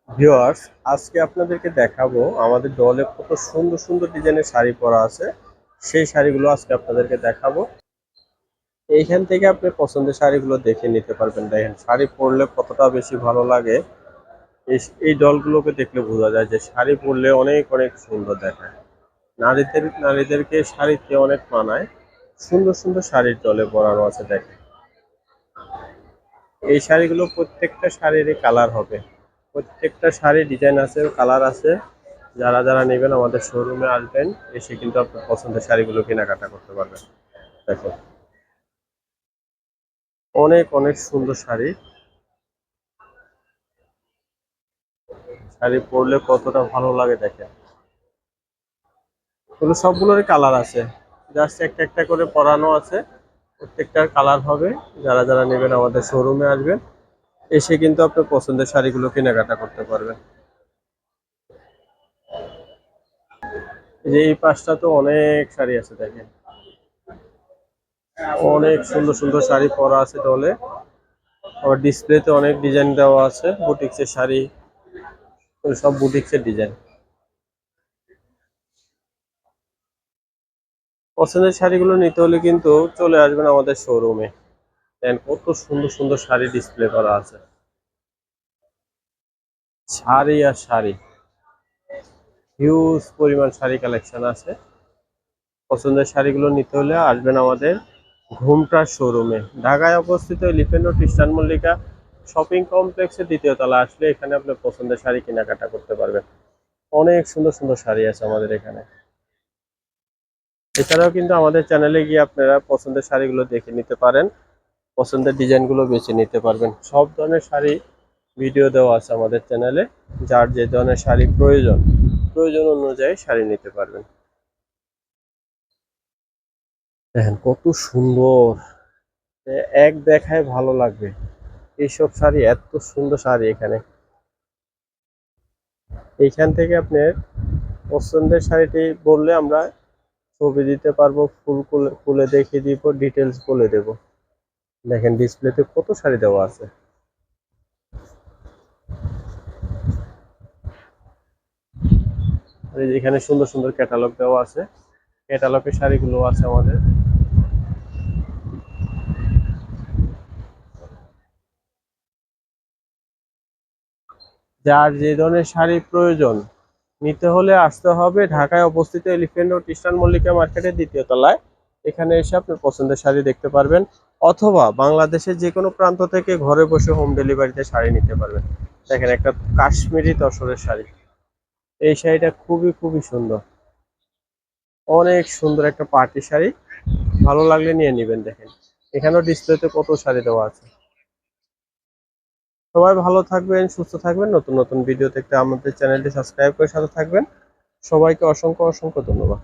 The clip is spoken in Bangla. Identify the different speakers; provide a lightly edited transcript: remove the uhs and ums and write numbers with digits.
Speaker 1: ভিউয়ার্স, আজকে আপনাদেরকে দেখাবো আমাদের দলে কত সুন্দর সুন্দর ডিজাইনের শাড়ি পরা আছে। সেই শাড়িগুলো আজকে আপনাদেরকে দেখাবো। এইখান থেকে আপনি পছন্দের শাড়িগুলো দেখে নিতে পারবেন। দেখেন শাড়ি পরলে কতটা বেশি ভালো লাগে। এই ডলগুলোকে দেখলে বোঝা যায় যে শাড়ি পরলে অনেক অনেক সুন্দর দেখায়। নারীদেরকে শাড়িতে অনেক মানায়। সুন্দর সুন্দর শাড়ির দলে পরানো আছে দেখেন। এই শাড়িগুলো প্রত্যেকটা শাড়িরই কালার হবে। প্রত্যেকটা শাড়ি ডিজাইন আছে, কালার আছে। যারা যারা নেবেন আমাদের শোরুমে আসবেন, এসে কিন্তু আপনার পছন্দের শাড়িগুলো কেনাকাটা করতে পারবেন। দেখো অনেক অনেক সুন্দর শাড়ি। শাড়ি পরলে কতটা ভালো লাগে দেখেন। এগুলো সবগুলোরই কালার আছে, জাস্ট একটা একটা করে পরানো আছে। প্রত্যেকটার কালার হবে। যারা যারা নেবেন আমাদের শোরুমে আসবেন, এসে কিন্তু আপনার পছন্দের শাড়িগুলো কেনাকাটা করতে পারবেন। এই যে এই পাশটা তো অনেক শাড়ি আছে দেখেন। অনেক সুন্দর সুন্দর শাড়ি পরা আছে ডলে। আবার ডিসপ্লেতে অনেক ডিজাইন দেওয়া আছে, বুটিক্সের শাড়ি, সব বুটিক্সের ডিজাইন। পছন্দের শাড়িগুলো নিতে হলে কিন্তু চলে আসবেন আমাদের শোরুমে। দেন কত সুন্দর সুন্দর শাড়ি ডিসপ্লে করা আছে। শাড়ি আর শাড়ি, হিউজ পরিমাণ শাড়ি কালেকশন আছে। পছন্দের শাড়িগুলো নিতে হলে আসবেন আমাদের ঘুমটার শোরুমে। ঢাকায় অবস্থিত elephant road eastern Mallika shopping কমপ্লেক্সের দ্বিতীয় তলা আসলে এখানে আপনার পছন্দের শাড়ি কেনাকাটা করতে পারবেন। অনেক সুন্দর সুন্দর শাড়ি আছে আমাদের এখানে। এছাড়াও কিন্তু আমাদের চ্যানেলে গিয়ে আপনারা পছন্দের শাড়িগুলো দেখে নিতে পারেন, পছন্দের ডিজাইনগুলো বেছে নিতে পারবেন। সব ধরনের শাড়ি ভিডিও দেওয়া আছে আমাদের চ্যানেলে। যার যে ধরনের শাড়ি প্রয়োজন, প্রয়োজন অনুযায়ী শাড়ি নিতে পারবেন। দেখেন কত সুন্দর, এক দেখায় ভালো লাগবে। এইসব শাড়ি, এত সুন্দর শাড়ি এখানে। এইখান থেকে আপনার পছন্দের শাড়িটি বললে আমরা ছবি দিতে পারবো, ফুল খুলে খুলে দেখিয়ে দিব, ডিটেলস বলে দেব। দেখেন ডিসপ্লেতে কত শাড়ি দেওয়া আছে। আর এই যে এখানে সুন্দর সুন্দর ক্যাটালগ দেওয়া আছে। ক্যাটালগের শাড়িগুলো আছে আমাদের। যার যে ধরনের শাড়ি প্রয়োজন, নিতে হলে আসতে হবে ঢাকায় অবস্থিত এলিফ্যান্ট রোড ইস্টার্ন মল্লিকা মার্কেটের দ্বিতীয় তলায়। এখানে এসে আপনার পছন্দের শাড়ি দেখতে পারবেন, অথবা বাংলাদেশের যে কোনো প্রান্ত থেকে ঘরে বসে হোম ডেলিভারিতে শাড়ি নিতে পারবেন। দেখেন একটা কাশ্মীরি তসরের শাড়ি। এই শাড়িটা খুবই খুবই সুন্দর, অনেক সুন্দর একটা পার্টি শাড়ি। ভালো লাগলে নিয়ে নেবেন। দেখেন এখানেও ডিসপ্লেতে কত শাড়ি দেওয়া আছে। সবাই ভালো থাকবেন, সুস্থ থাকবেন। নতুন নতুন ভিডিও দেখতে আমাদের চ্যানেলটি সাবস্ক্রাইব করে সাথে থাকবেন। সবাইকে অসংখ্য অসংখ্য ধন্যবাদ।